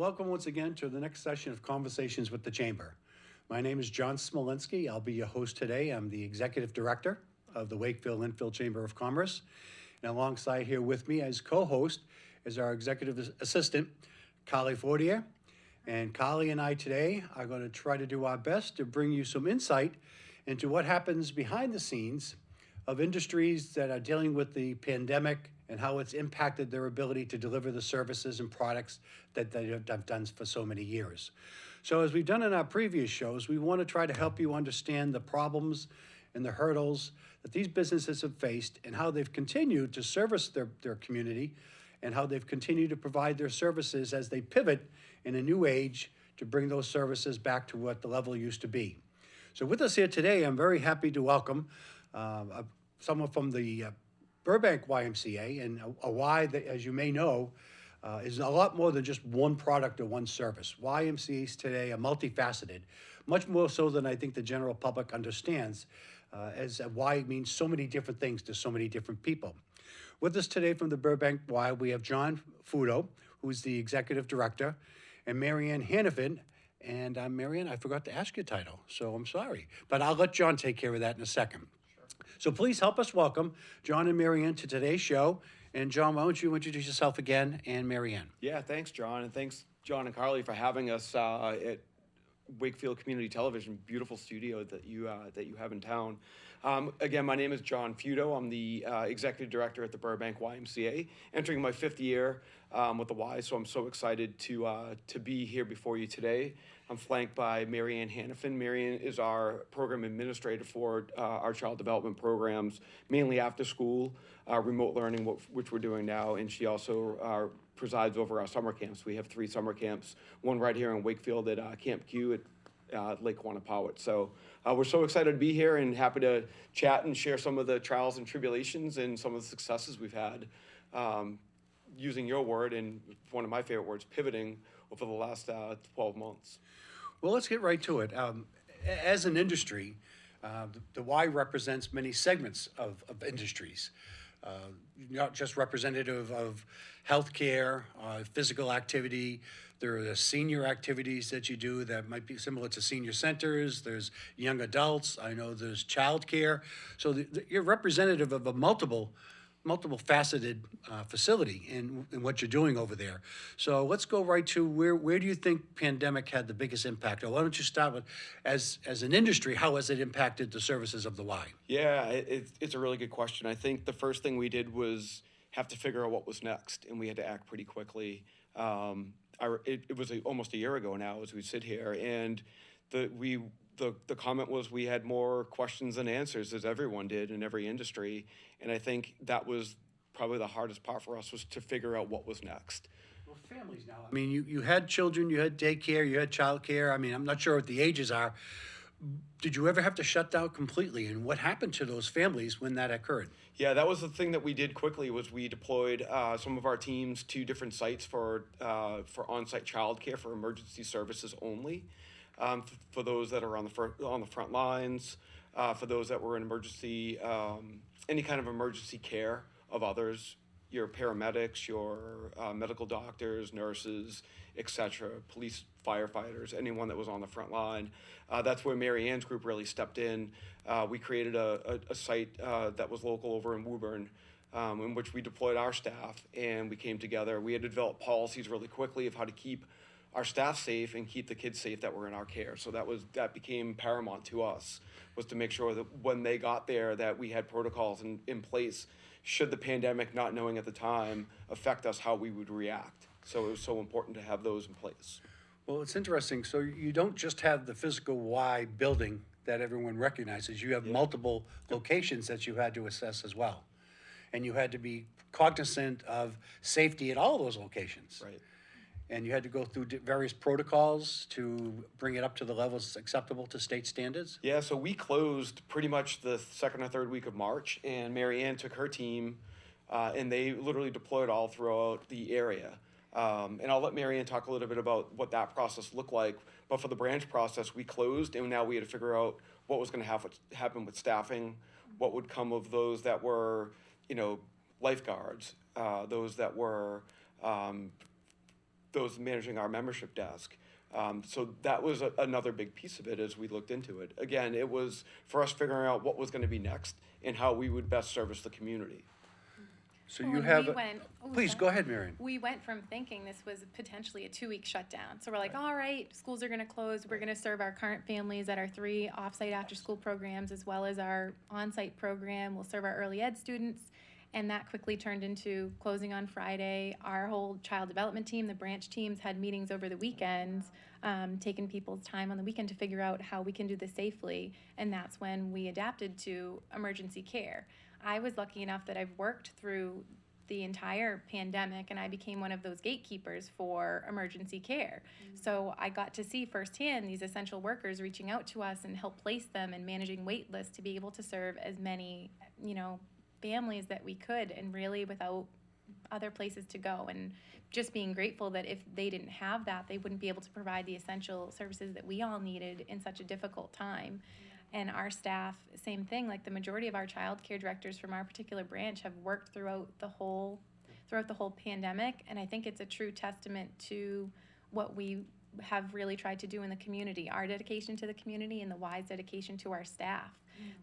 welcome once again to the next session of Conversations with the Chamber. My name is John Smolinsky. I'll be your host today. I'm the Executive Director of the Wakefield Lynnfield Chamber of Commerce. And alongside here with me as co-host is our Executive Assistant, Carly Fortier. And Carly and I today are going to try to do our best to bring you some insight into what happens behind the scenes of industries that are dealing with the pandemic and how it's impacted their ability to deliver the services and products that they have done for so many years. So as we've done in our previous shows, we want to try to help you understand the problems and the hurdles that these businesses have faced and how they've continued to service their community and how they've continued to provide their services as they pivot in a new age to bring those services back to what the level used to be. So with us here today, I'm very happy to welcome someone from the Burbank YMCA, and a Y that, as you may know, is a lot more than just one product or one service. YMCAs today are multifaceted, much more so than I think the general public understands, as a Y means so many different things to so many different people. With us today from the Burbank Y, we have John Feudo, who's the Executive Director, and MaryAnn Hanafin. And MaryAnn, I forgot to ask your title, so I'm sorry. But I'll let John take care of that in a second. So please help us welcome John and MaryAnn to today's show. And John, why don't you introduce yourself again, and MaryAnn? Yeah, thanks, John, and thanks, John and Carly, for having us at Wakefield Community Television. Beautiful studio that you have in town. Again, my name is John Feudo. I'm the Executive Director at the Burbank YMCA, entering my 5th year with the Y, so I'm so excited to be here before you today. I'm flanked by MaryAnn Hanafin. MaryAnn is our program administrator for our child development programs, mainly after school, remote learning, which we're doing now, and she also presides over our summer camps. We have 3 summer camps, one right here in Wakefield at Camp Q at Lake Quannapowitt. So we're so excited to be here and happy to chat and share some of the trials and tribulations and some of the successes we've had using your word, and one of my favorite words, pivoting, over the last 12 months. Well, let's get right to it. As an industry, the Y represents many segments of industries. Not just representative of healthcare, physical activity. There are the senior activities that you do that might be similar to senior centers. There's young adults. I know there's childcare. So you're representative of a multiple faceted facility in what you're doing over there. So let's go right to where do you think pandemic had the biggest impact? Or why don't you start with, as an industry, how has it impacted the services of the Y? Yeah, it's a really good question. I think the first thing we did was have to figure out what was next, and we had to act pretty quickly. It was almost a year ago now as we sit here, and the comment was we had more questions than answers, as everyone did in every industry. And I think that was probably the hardest part for us, was to figure out what was next. Well, families now, I mean, you had children, you had daycare, you had childcare. I mean, I'm not sure what the ages are. Did you ever have to shut down completely? And what happened to those families when that occurred? Yeah, that was the thing that we did quickly, was we deployed some of our teams to different sites for on-site childcare for emergency services only. For those that are on the front lines, for those that were in emergency, any kind of emergency care of others, your paramedics, your medical doctors, nurses, etc., police, firefighters, anyone that was on the front line. That's where MaryAnn's group really stepped in. We created a site that was local over in Woburn, in which we deployed our staff, and we came together. We had to develop policies really quickly of how to keep our staff safe and keep the kids safe that were in our care. So that became paramount to us, was to make sure that when they got there that we had protocols in place, should the pandemic, not knowing at the time, affect us, how we would react. So it was so important to have those in place. Well, it's interesting. So you don't just have the physical Y building that everyone recognizes. You have multiple locations that you had to assess as well. And you had to be cognizant of safety at all those locations. Right. And you had to go through various protocols to bring it up to the levels acceptable to state standards? Yeah, so we closed pretty much the 2nd or 3rd week of March, and MaryAnn took her team, and they literally deployed all throughout the area. And I'll let MaryAnn talk a little bit about what that process looked like. But for the branch process, we closed, and now we had to figure out what was going to happen with staffing, what would come of those that were, lifeguards, those that were those managing our membership desk. So that was another big piece of it as we looked into it. Again, it was for us figuring out what was going to be next and how we would best service the community. So Well, you and have, we went- please, sorry. go ahead, MaryAnn. We went from thinking this was potentially a 2-week shutdown. So we're like, all right, schools are gonna close. We're gonna serve our current families at our 3 off-site after-school programs as well as our on-site program. We'll serve our early ed students. And that quickly turned into closing on Friday. Our whole child development team, the branch teams, had meetings over the weekends, taking people's time on the weekend to figure out how we can do this safely. And that's when we adapted to emergency care. I was lucky enough that I've worked through the entire pandemic and I became one of those gatekeepers for emergency care. So I got to see firsthand these essential workers reaching out to us and help place them and managing wait lists to be able to serve as many, families that we could, and really without other places to go, and just being grateful that if they didn't have that, they wouldn't be able to provide the essential services that we all needed in such a difficult time. And our staff, same thing, like the majority of our child care directors from our particular branch have worked throughout the whole pandemic, and I think it's a true testament to what we have really tried to do in the community, our dedication to the community and the wise dedication to our staff.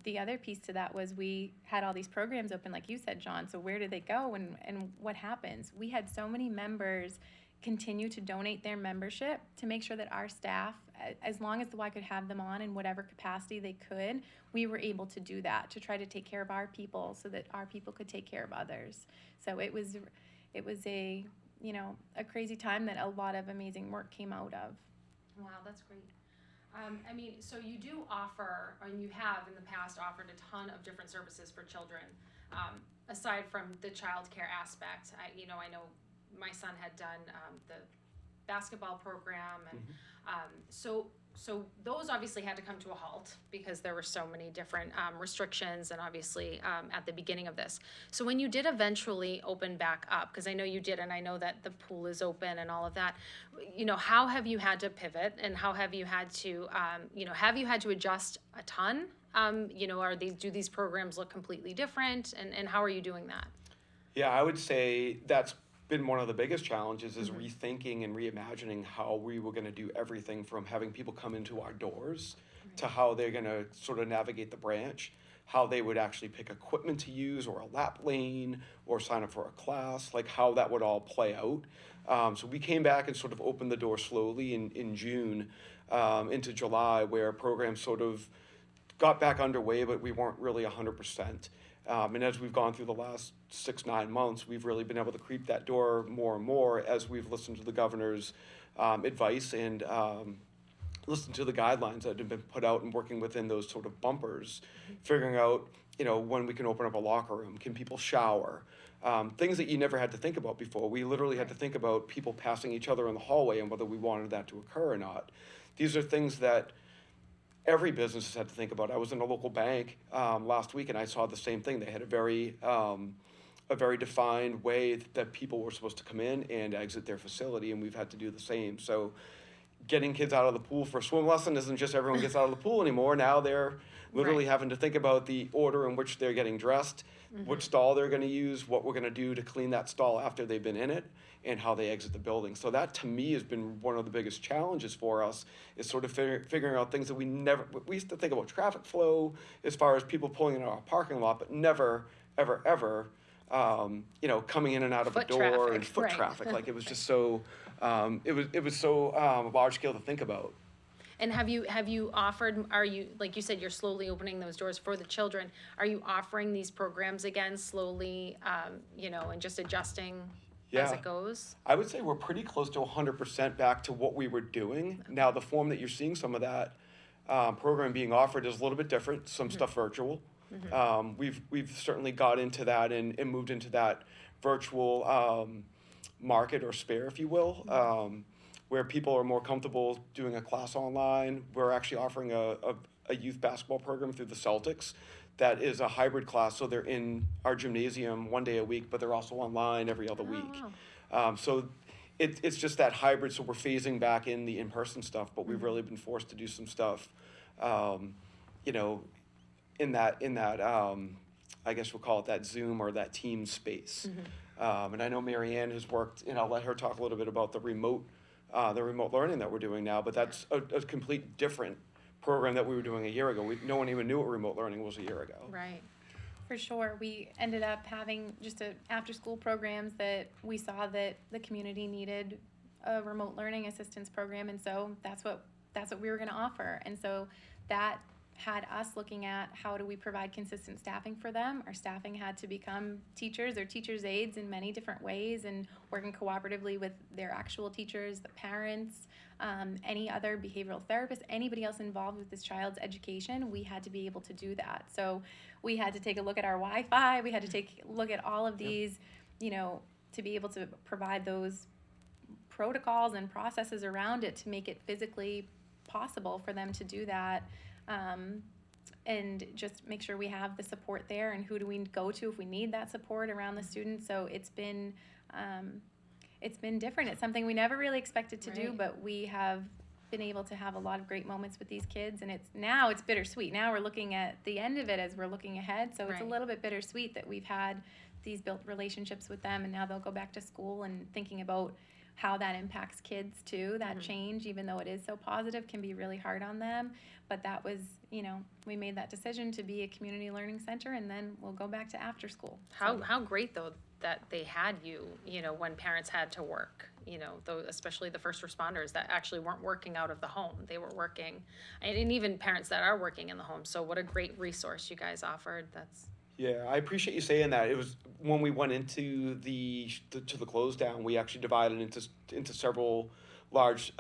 The other piece to that was we had all these programs open, like you said, John, so where do they go and what happens? We had so many members continue to donate their membership to make sure that our staff, as long as the Y could have them on in whatever capacity they could, we were able to do that, to try to take care of our people so that our people could take care of others. So it was a crazy time that a lot of amazing work came out of. Wow, that's great. So you do offer, and you have in the past offered a ton of different services for children. Aside from the child care aspect, I know my son had done the basketball program, and so those obviously had to come to a halt because there were so many different restrictions, and obviously at the beginning of this. So when you did eventually open back up, because I know you did, and I know that the pool is open and all of that, how have you had to pivot, and how have you had to, have you had to adjust a ton? Do these programs look completely different, and how are you doing that? Yeah, I would say that's been one of the biggest challenges is rethinking and reimagining how we were going to do everything from having people come into our doors to how they're going to sort of navigate the branch, how they would actually pick equipment to use or a lap lane or sign up for a class, like how that would all play out. So we came back and sort of opened the door slowly in June into July, where programs sort of got back underway, but we weren't really 100%. And as we've gone through the last 6-9 months, we've really been able to creep that door more and more as we've listened to the governor's advice and listened to the guidelines that have been put out and working within those sort of bumpers, figuring out, when we can open up a locker room, can people shower, things that you never had to think about before. We literally had to think about people passing each other in the hallway and whether we wanted that to occur or not. These are things that every business has had to think about. I was in a local bank last week and I saw the same thing. They had a very defined way that people were supposed to come in and exit their facility, and we've had to do the same. So getting kids out of the pool for a swim lesson isn't just everyone gets out of the pool anymore. Now they're literally having to think about the order in which they're getting dressed, which stall they're going to use, what we're going to do to clean that stall after they've been in it, and how they exit the building. So that, to me, has been one of the biggest challenges for us, is sort of figuring out things that we used to think about traffic flow as far as people pulling in our parking lot, but never, ever, ever, coming in and out of a door and foot traffic. Like, it was just so, it was so large scale to think about. And have you offered, are you, like you said, you're slowly opening those doors for the children. Are you offering these programs again slowly, and just adjusting as it goes? I would say we're pretty close to 100% back to what we were doing. Okay. Now, the form that you're seeing some of that program being offered is a little bit different, some stuff virtual. We've certainly got into that and moved into that virtual market or sphere, if you will. Where people are more comfortable doing a class online. We're actually offering a youth basketball program through the Celtics that is a hybrid class, so they're in our gymnasium one day a week, but they're also online every other week. Wow. So it's just that hybrid, so we're phasing back in the in-person stuff, but we've really been forced to do some stuff, in that I guess we'll call it that Zoom or that team space. And I know MaryAnn has worked, and I'll let her talk a little bit about the remote learning that we're doing now, but that's a complete different program that we were doing a year ago. No one even knew what remote learning was a year ago. Right. For sure. We ended up having just after-school programs that we saw that the community needed a remote learning assistance program, and so that's what we were going to offer. And so that had us looking at how do we provide consistent staffing for them. Our staffing had to become teachers or teachers' aides in many different ways, and working cooperatively with their actual teachers, the parents, any other behavioral therapist, anybody else involved with this child's education. We had to be able to do that. So we had to take a look at our Wi-Fi. We had to take a look at all of these, to be able to provide those protocols and processes around it to make it physically possible for them to do that. And just make sure we have the support there, and who do we go to if we need that support around the students. So it's been different. It's something we never really expected to do, Right. but we have been able to have a lot of great moments with these kids, and it's bittersweet. Now we're looking at the end of it as we're looking ahead, so it's a Right. little bit bittersweet that we've had these built relationships with them, and now they'll go back to school, and thinking about how that impacts kids too. That change, even though it is so positive, can be really hard on them. But that was, we made that decision to be a community learning center, and then we'll go back to after school. How great though that they had you, when parents had to work, especially the first responders that actually weren't working out of the home. They were working, and even parents that are working in the home. So what a great resource you guys offered. Yeah, I appreciate you saying that. It was when we went into the close down, we actually divided into several large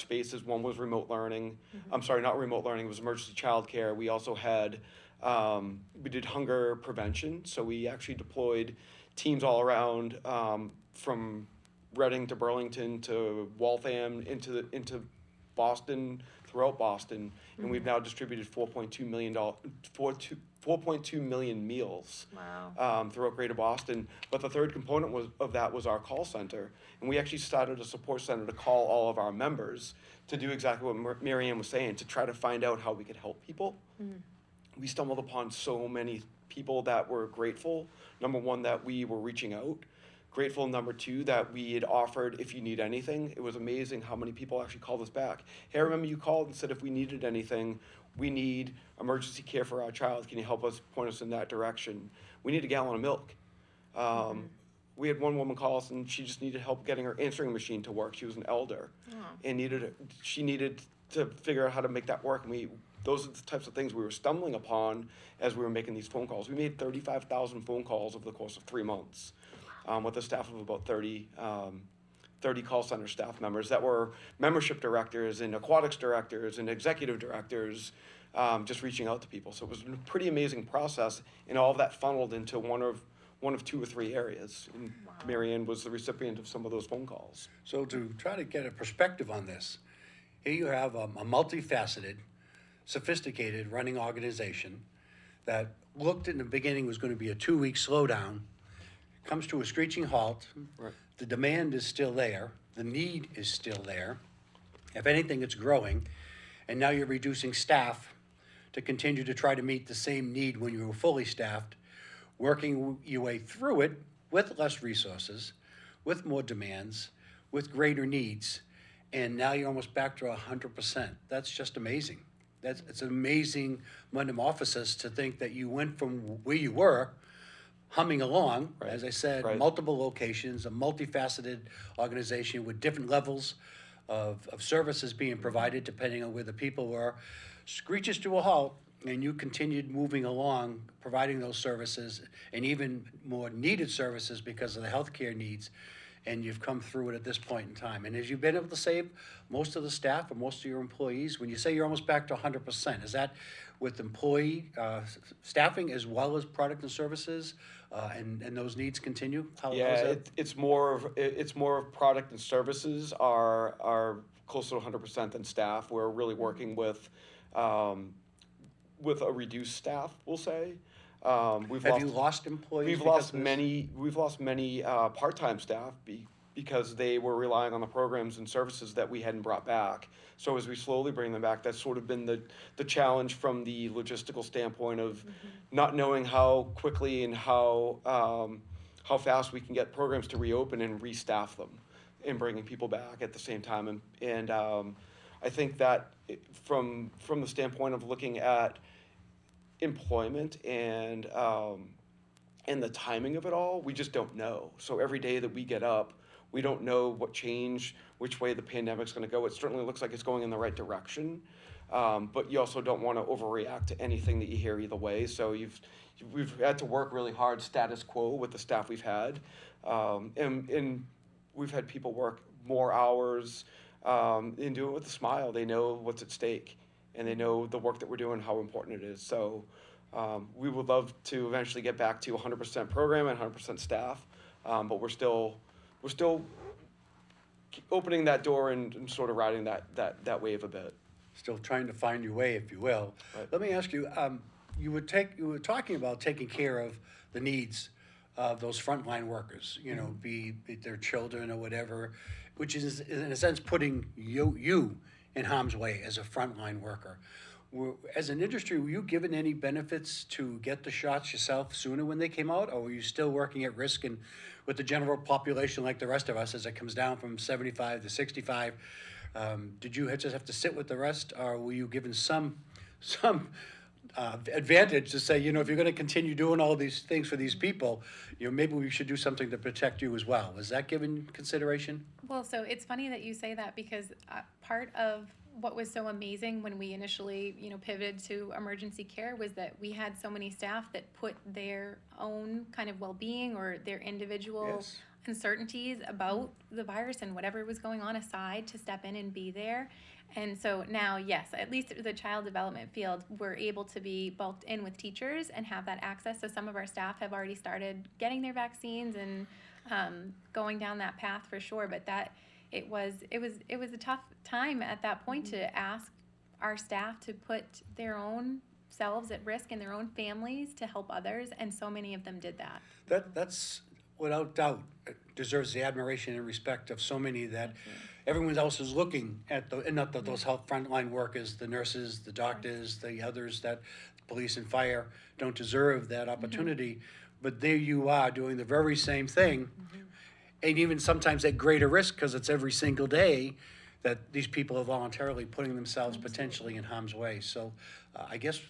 spaces. One was remote learning. I'm sorry, not remote learning. It was emergency childcare. We also had we did hunger prevention. So we actually deployed teams all around, from Reading to Burlington to Waltham into Boston, throughout Boston, and we've now distributed $4.2 million meals. Wow. Throughout Greater Boston. But the third component of that was our call center, and we actually started a support center to call all of our members to do exactly what MaryAnn was saying, to try to find out how we could help people. We stumbled upon so many people that were grateful. Number one, that we were reaching out. Grateful, number two, that we had offered if you need anything. It was amazing how many people actually called us back. Hey, I remember you called and said if we needed anything, we need emergency care for our child. Can you help us, point us in that direction? We need a gallon of milk. We had one woman call us, and she just needed help getting her answering machine to work. She was an elder, and she needed to figure out how to make that work. And those are the types of things we were stumbling upon as we were making these phone calls. We made 35,000 phone calls over the course of 3 months, with a staff of about 30 call center staff members that were membership directors and aquatics directors and executive directors, just reaching out to people. So it was a pretty amazing process, and all of that funneled into one of 2 or 3 areas. And MaryAnn was the recipient of some of those phone calls. So to try to get a perspective on this, here you have a multifaceted, sophisticated running organization that looked in the beginning was going to be a 2-week slowdown, comes to a screeching halt. Right. The demand is still there. The need is still there. If anything, it's growing. And now you're reducing staff to continue to try to meet the same need when you were fully staffed, working your way through it with less resources, with more demands, with greater needs. And now you're almost back to 100%. That's just amazing. It's an amazing metamorphosis to think that you went from where you were, humming along, Right. as I said, Right. multiple locations, a multifaceted organization with different levels of services being provided depending on where the people were, screeches to a halt, and you continued moving along, providing those services and even more needed services because of the healthcare needs, and you've come through it at this point in time. And have you been able to save most of the staff or most of your employees? When you say you're almost back to 100%, is that with employee staffing as well as product and services, and those needs continue? It's more of product and services are closer to 100% than staff. We're really working with a reduced staff, we'll say. Have you lost employees? We've lost many part-time staff because they were relying on the programs and services that we hadn't brought back. So as we slowly bring them back, that's sort of been the challenge from the logistical standpoint of not knowing how quickly and how how fast we can get programs to reopen and restaff them and bringing people back at the same time. And I think that from the standpoint of looking at employment and the timing of it all, we just don't know. So every day that we get up, we don't know which way the pandemic's going to go. It certainly looks like it's going in the right direction, but you also don't want to overreact to anything that you hear either way. So we've had to work really hard status quo with the staff we've had, and we've had people work more hours and do it with a smile. They know what's at stake, and they know the work that we're doing, how important it is. So we would love to eventually get back to 100% program and 100% staff, but we're still opening that door and sort of riding that wave a bit. Still trying to find your way, if you will. Right. Let me ask you, you were talking about taking care of the needs of those frontline workers, be it their children or whatever, which is, in a sense, putting you in harm's way as a frontline worker. As an industry, were you given any benefits to get the shots yourself sooner when they came out, or were you still working at risk and with the general population like the rest of us as it comes down from 75 to 65? Did you just have to sit with the rest, or were you given some advantage to say, if you're going to continue doing all these things for these people, maybe we should do something to protect you as well? Was that given consideration? Well, so it's funny that you say that, because part of what was so amazing when we initially, pivoted to emergency care was that we had so many staff that put their own kind of well-being or their individual Yes. uncertainties about the virus and whatever was going on aside to step in and be there. And so now, yes, at least the child development field, we're able to be bulked in with teachers and have that access. So some of our staff have already started getting their vaccines and going down that path for sure. But it was a tough time at that point to ask our staff to put their own selves at risk and their own families to help others, and so many of them did that. That's without doubt deserves the admiration and respect of so many that everyone else is looking at those health frontline workers, the nurses, the doctors, the others that police and fire don't deserve that opportunity, but there you are doing the very same thing, and even sometimes at greater risk because it's every single day that these people are voluntarily putting themselves potentially in harm's way. So I guess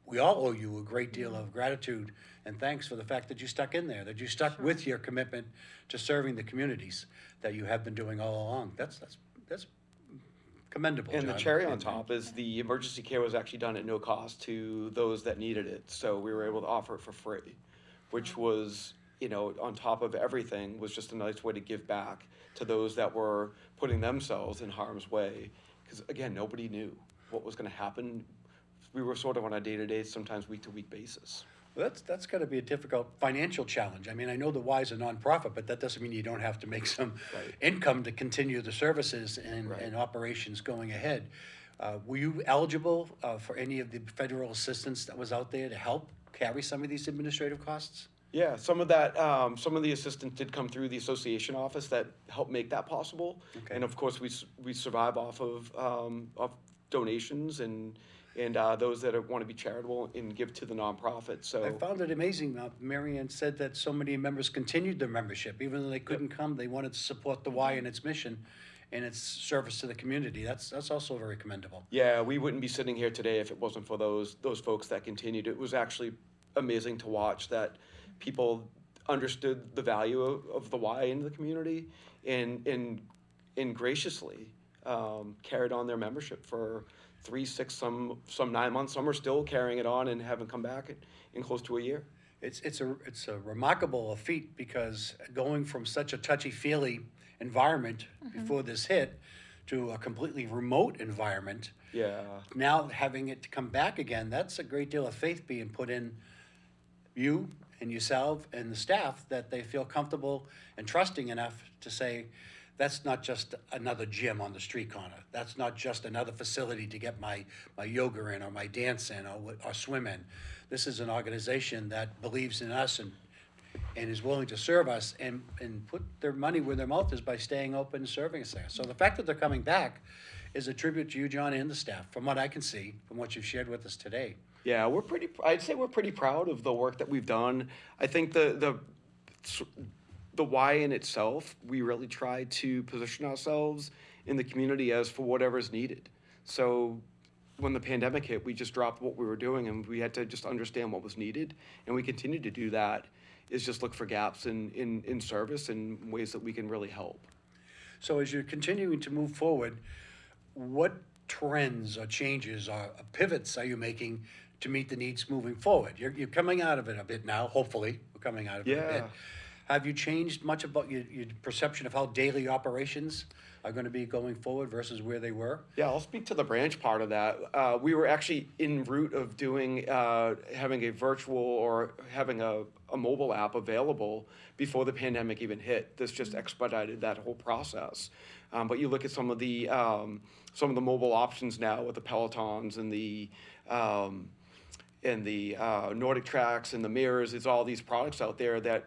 we all owe you a great deal of gratitude and thanks for the fact that you stuck in there, that you stuck with your commitment to serving the communities that you have been doing all along. That's commendable, And John. the cherry on top is the emergency care was actually done at no cost to those that needed it. So we were able to offer it for free, which was, on top of everything, was just a nice way to give back to those that were putting themselves in harm's way. Because again, nobody knew what was going to happen. We were sort of on a day-to-day, sometimes week-to-week basis. Well, that's got to be a difficult financial challenge. I mean, I know the Y is a nonprofit, but that doesn't mean you don't have to make some income to continue the services and operations going ahead. Were you eligible for any of the federal assistance that was out there to help carry some of these administrative costs? Yeah, some of the assistance did come through the association office that helped make that possible. Okay. And of course, we survive off of donations and those that want to be charitable and give to the nonprofit. So I found it amazing. MaryAnn said that so many members continued their membership. Even though they couldn't come, they wanted to support the Y and its mission and its service to the community. That's also very commendable. yeah, we wouldn't be sitting here today if it wasn't for those folks that continued. It was actually amazing to watch that people understood the value of the Y in the community and graciously carried on their membership for 3, 6, some 9 months. Some are still carrying it on and haven't come back in close to a year. It's a remarkable feat, because going from such a touchy-feely environment before this hit to a completely remote environment, Yeah. now having it to come back again, that's a great deal of faith being put in you and yourself and the staff, that they feel comfortable and trusting enough to say, that's not just another gym on the street corner. That's not just another facility to get my yoga in or my dance in or swim in. This is an organization that believes in us and is willing to serve us and put their money where their mouth is by staying open and serving us there. So the fact that they're coming back is a tribute to you, John, and the staff, from what I can see, from what you've shared with us today. Yeah, I'd say we're pretty proud of the work that we've done. I think the the Y in itself, we really try to position ourselves in the community as for whatever's needed. So when the pandemic hit, we just dropped what we were doing and we had to just understand what was needed. And we continue to do that, is just look for gaps in service and ways that we can really help. So as you're continuing to move forward, what trends or changes or pivots are you making to meet the needs moving forward? You're coming out of it a bit now, hopefully, we're coming out of it a bit. Yeah. Have you changed much about your perception of how daily operations are going to be going forward versus where they were? Yeah, I'll speak to the branch part of that. We were actually en route of doing, having a virtual or having a mobile app available before the pandemic even hit. This just expedited that whole process. But you look at some of the mobile options now with the Pelotons and the Nordic Tracks and the mirrors. There's all these products out there that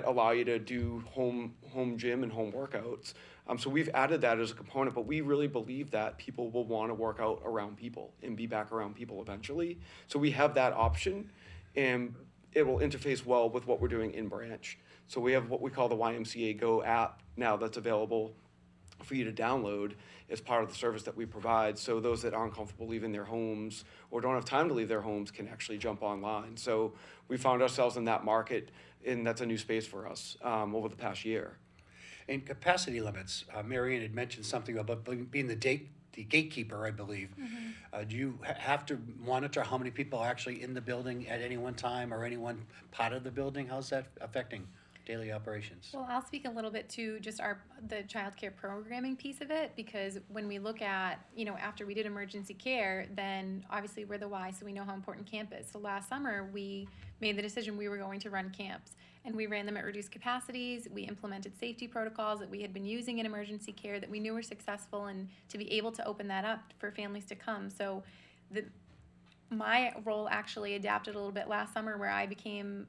allow you to do home gym and home workouts. So we've added that as a component, but we really believe that people will want to work out around people and be back around people eventually. So we have that option, and it will interface well with what we're doing in branch. So we have what we call the YMCA Go app now that's available for you to download as part of the service that we provide. So those that aren't comfortable leaving their homes or don't have time to leave their homes can actually jump online. So we found ourselves in that market, and that's a new space for us over the past year. And capacity limits, MaryAnn had mentioned something about being the gatekeeper, I believe. Do you have to monitor how many people are actually in the building at any one time or any one part of the building? How's that affecting daily operations? Well, I'll speak a little bit to just the childcare programming piece of it, because when we look at, after we did emergency care, then obviously we're the Y, so we know how important camp is. So last summer, we made the decision we were going to run camps, and we ran them at reduced capacities. We implemented safety protocols that we had been using in emergency care that we knew were successful, and to be able to open that up for families to come. So my role actually adapted a little bit last summer, where I became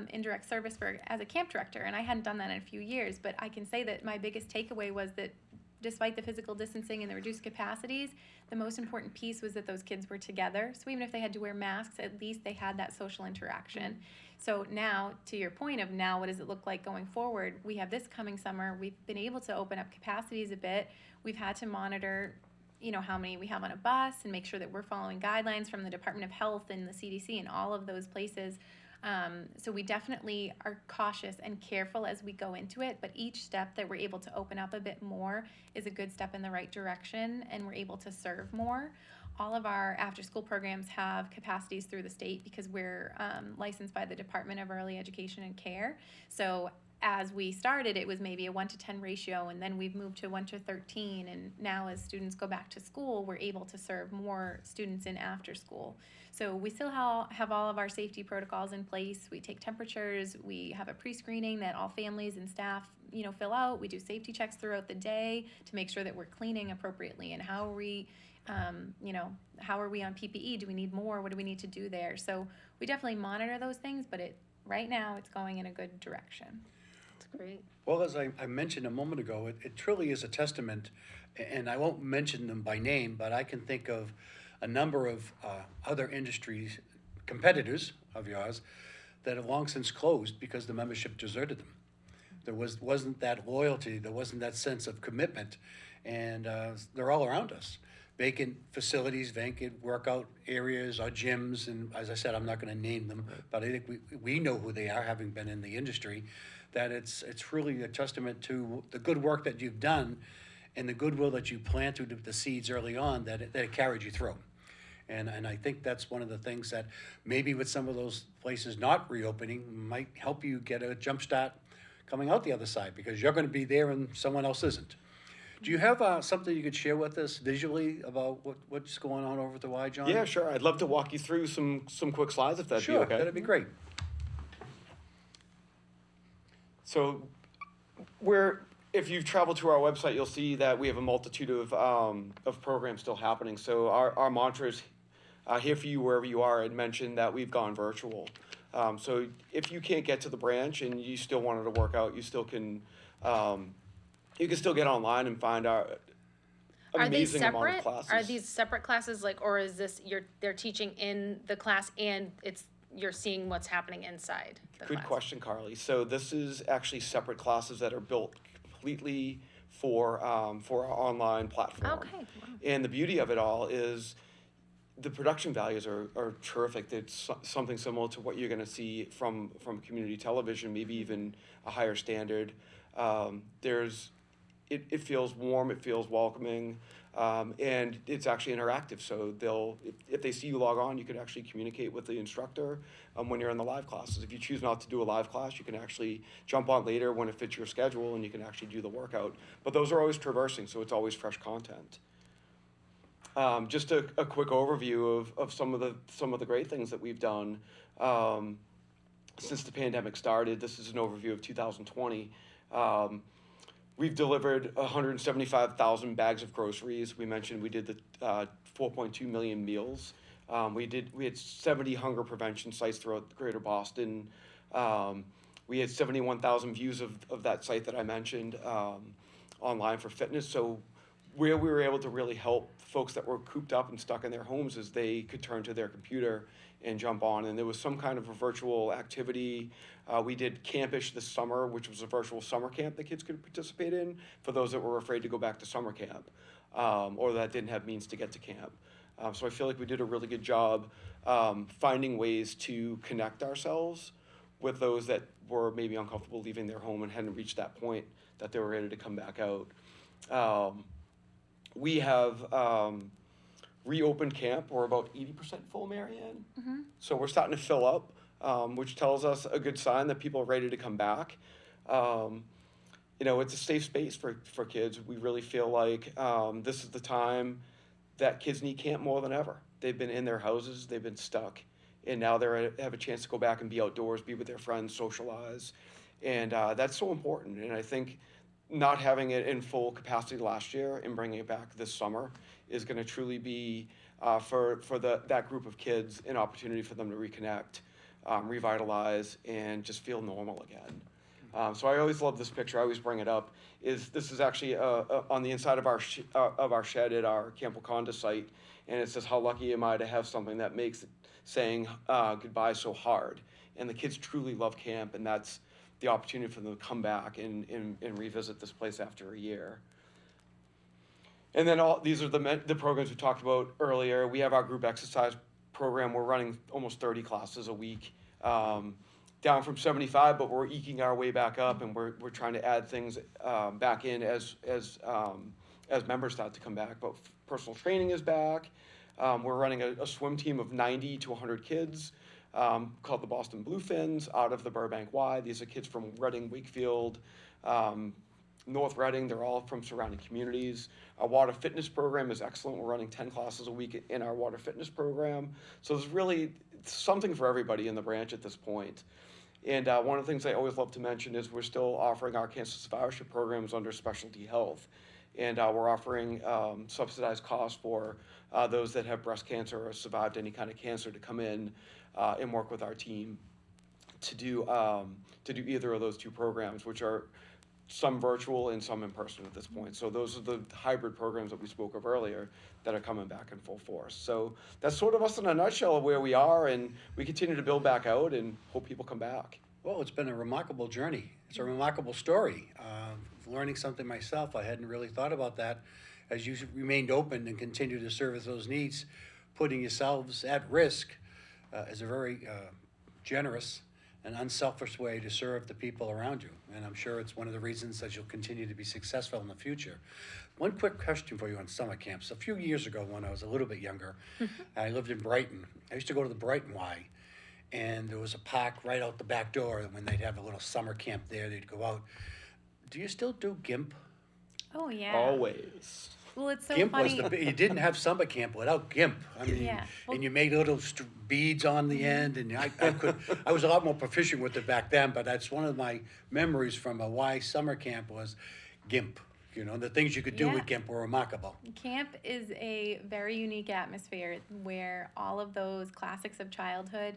indirect service as a camp director, and I hadn't done that in a few years. But I can say that my biggest takeaway was that despite the physical distancing and the reduced capacities, the most important piece was that those kids were together. So even if they had to wear masks, at least they had that social interaction. So now, to your point of now, what does it look like going forward? We have this coming summer. We've been able to open up capacities a bit. We've had to monitor how many we have on a bus and make sure that we're following guidelines from the Department of Health and the CDC and all of those places. So we definitely are cautious and careful as we go into it, but each step that we're able to open up a bit more is a good step in the right direction, and we're able to serve more. All of our after-school programs have capacities through the state because we're licensed by the Department of Early Education and Care. So as we started, it was maybe a 1-to-10 ratio, and then we've moved to 1-to-13, and now as students go back to school, we're able to serve more students in after school. So we still have all of our safety protocols in place. We take temperatures. We have a pre-screening that all families and staff, fill out. We do safety checks throughout the day to make sure that we're cleaning appropriately, and how are we on PPE? Do we need more? What do we need to do there? So we definitely monitor those things, but right now it's going in a good direction. Great. Well, as I mentioned a moment ago, it truly is a testament, and I won't mention them by name, but I can think of a number of other industries, competitors of yours, that have long since closed because the membership deserted them. There wasn't that loyalty, there wasn't that sense of commitment, and they're all around us. Vacant facilities, vacant workout areas, or gyms, and as I said, I'm not going to name them, but I think we know who they are, having been in the industry. That it's really a testament to the good work that you've done and the goodwill that you planted the seeds early on that it carried you through. And I think that's one of the things that maybe with some of those places not reopening might help you get a jump start coming out the other side, because you're going to be there and someone else isn't. Do you have something you could share with us visually about what's going on over at the Y, John? Yeah, sure. I'd love to walk you through some quick slides if that'd be okay. Sure, that'd be great. So if you've traveled to our website, you'll see that we have a multitude of programs still happening. So our mantra is here for you wherever you are, and mentioned that we've gone virtual. So if you can't get to the branch and you still wanted to work out, you still can you can still get online and find our amazing amount of classes. Are these separate classes, or is this they're teaching in the class and it's you're seeing what's happening inside the Good class? question, Carly. So this is actually separate classes that are built completely for our online platform. Okay, wow. And the beauty of it all is the production values are terrific. It's something similar to what you're going to see from community television, maybe even a higher standard. It feels warm, it feels welcoming, and it's actually interactive. So if they see you log on, you can actually communicate with the instructor when you're in the live classes. If you choose not to do a live class, you can actually jump on later when it fits your schedule, and you can actually do the workout. But those are always traversing, so it's always fresh content. Just a quick overview of some of the great things that we've done since the pandemic started. This is an overview of 2020. We've delivered 175,000 bags of groceries. We mentioned we did the 4.2 million meals. We had 70 hunger prevention sites throughout Greater Boston. We had 71,000 views of that site that I mentioned online for fitness. So where we were able to really help folks that were cooped up and stuck in their homes is they could turn to their computer and jump on. And there was some kind of a virtual activity. We did Campish this summer, which was a virtual summer camp that kids could participate in for those that were afraid to go back to summer camp or that didn't have means to get to camp. So I feel like we did a really good job finding ways to connect ourselves with those that were maybe uncomfortable leaving their home and hadn't reached that point that they were ready to come back out. We have reopened camp. We're about 80% full, MaryAnn. Mm-hmm. So we're starting to fill up, which tells us a good sign that people are ready to come back. It's a safe space for kids. We really feel like this is the time that kids need camp more than ever. They've been in their houses, they've been stuck, and now they have a chance to go back and be outdoors, be with their friends, socialize. And that's so important. And I think not having it in full capacity last year and bringing it back this summer is going to truly be for that group of kids an opportunity for them to reconnect, revitalize, and just feel normal again. So I always love this picture. I always bring it up. This is actually on the inside of our shed at our Camp Wakanda site, and it says, "How lucky am I to have something that makes saying goodbye so hard?" And the kids truly love camp, and that's the opportunity for them to come back and revisit this place after a year. And then these are the programs we talked about earlier. We have our group exercise program. We're running almost 30 classes a week, down from 75, but we're eking our way back up, and we're trying to add things back in as members start to come back. But personal training is back. We're running a swim team of 90 to 100 kids. Called the Boston Bluefins out of the Burbank Y. These are kids from Reading, Wakefield, North Reading. They're all from surrounding communities. Our water fitness program is excellent. We're running 10 classes a week in our water fitness program. So there's really something for everybody in the branch at this point. And one of the things I always love to mention is we're still offering our cancer survivorship programs under specialty health. And we're offering subsidized costs for those that have breast cancer or survived any kind of cancer to come in and work with our team to do either of those two programs, which are some virtual and some in person at this point. So those are the hybrid programs that we spoke of earlier that are coming back in full force. So that's sort of us in a nutshell of where we are, and we continue to build back out and hope people come back. Well, it's been a remarkable journey. It's a remarkable story. Learning something myself, I hadn't really thought about that. As you remained open and continue to service those needs, putting yourselves at risk is a very generous and unselfish way to serve the people around you. And I'm sure it's one of the reasons that you'll continue to be successful in the future. One quick question for you on summer camps. A few years ago when I was a little bit younger, I lived in Brighton. I used to go to the Brighton Y, and there was a park right out the back door. And when they'd have a little summer camp there, they'd go out. Do you still do GIMP? Oh, yeah. Always. Well, it's so GIMP funny. was you didn't have summer camp without GIMP. I mean, Yeah. Well, and you made little beads on the end, and I was a lot more proficient with it back then, but that's one of my memories from a Y summer camp was GIMP. You know, the things you could do Yeah. with GIMP were remarkable. Camp is a very unique atmosphere where all of those classics of childhood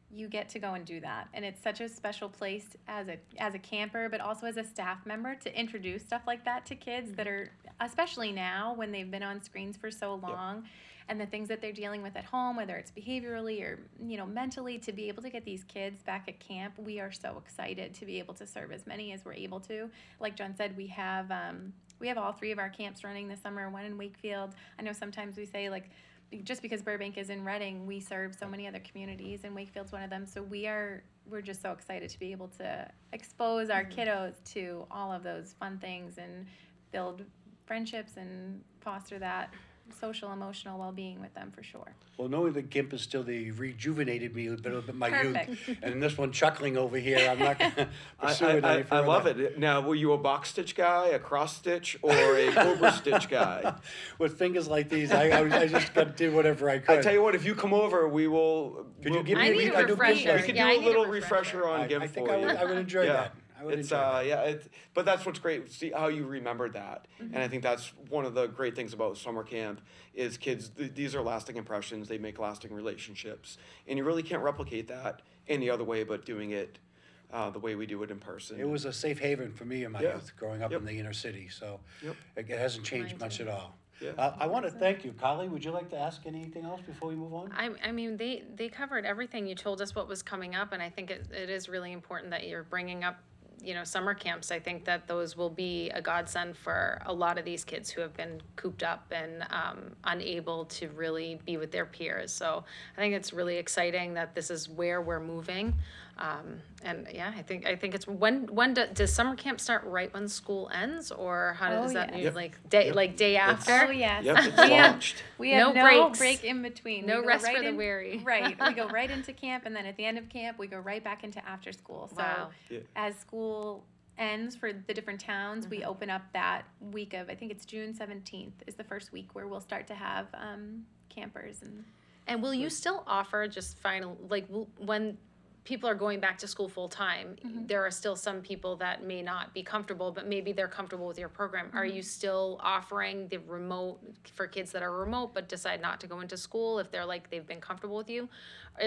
you get to go and do that. And it's such a special place as a camper, but also as a staff member to introduce stuff like that to kids that are, especially now when they've been on screens for so long, and the things that they're dealing with at home, whether it's behaviorally or, mentally, to be able to get these kids back at camp. We are so excited to be able to serve as many as we're able to. Like John said, we have all 3 of our camps running this summer, one in Wakefield. I know sometimes we say, like, just because Burbank is in Reading, we serve so many other communities, and Wakefield's one of them. So we're just so excited to be able to expose our kiddos to all of those fun things and build friendships and foster that social, emotional well-being with them for sure. Well, knowing that GIMP is still rejuvenated me a bit my Perfect. youth, and this one chuckling over here, I'm not going to pursue it any further. I love it. Now, were you a box stitch guy, a cross stitch, or a Cobra stitch guy? With fingers like these, I just did whatever I could. I tell you what, if you come over, we will. Could you give me I need a refresher. We could Yeah, do I a need little a refresher refresher. on GIMP I think for you. I would enjoy Yeah. that. I would It's enjoy that. but that's what's great. See how you remembered that, and I think that's one of the great things about summer camp is kids. These are lasting impressions. They make lasting relationships, and you really can't replicate that any other way but doing it the way we do it in person. It was a safe haven for me in my Yeah. youth, growing up Yep. in the inner city. So Yep. it hasn't changed Mine much too. at all. Yeah. I want to thank you, Carly. Would you like to ask anything else before we move on? I mean, they covered everything. You told us what was coming up, and I think it is really important that you're bringing up, summer camps. I think that those will be a godsend for a lot of these kids who have been cooped up and unable to really be with their peers. So I think it's really exciting that this is where we're moving. And yeah, I think it's when does summer camp start right when school ends, or how does that yes. mean, day after? Oh, yes. Yep, it's We have- launched. We have No no breaks. break in between. No We go rest right for the in- weary. Right. We go right into camp, and then at the end of camp, we go right back into after school. So Wow. Yeah. as school ends for the different towns, we open up that week of, I think it's June 17th is the first week where we'll start to have campers. And will you still offer just when people are going back to school full time, there are still some people that may not be comfortable, but maybe they're comfortable with your program. Are you still offering the remote for kids that are remote but decide not to go into school if they've been comfortable with you?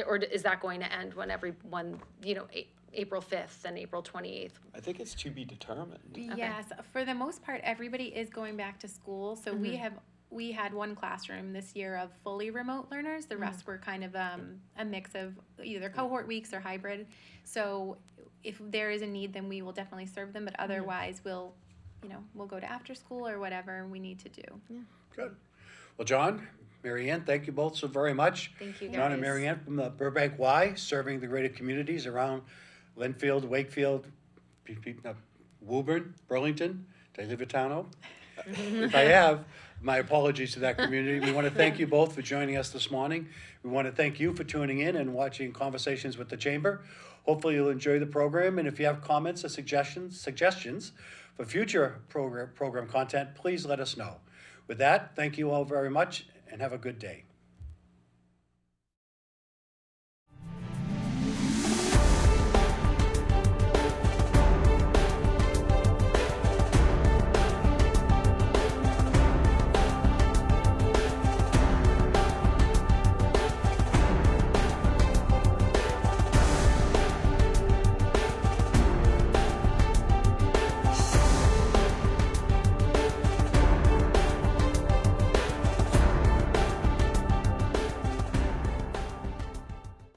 Or is that going to end when April 5th and April 28th? I think it's to be determined. Yes, for the most part, everybody is going back to school. So we had one classroom this year of fully remote learners. The rest were kind of a mix of either cohort weeks or hybrid. So if there is a need, then we will definitely serve them. But otherwise, we'll go to after school or whatever we need to do. Good. Well, John, MaryAnn, thank you both so very much. Thank you, John and guys. MaryAnn from the Burbank Y, serving the greater communities around Lynnfield, Wakefield, Woburn, Burlington. Did I leave a town out? If I have, my apologies to that community. We want to thank you both for joining us this morning. We want to thank you for tuning in and watching Conversations with the Chamber. Hopefully you'll enjoy the program, and if you have comments or suggestions for future program content, please let us know. With that, thank you all very much, and have a good day.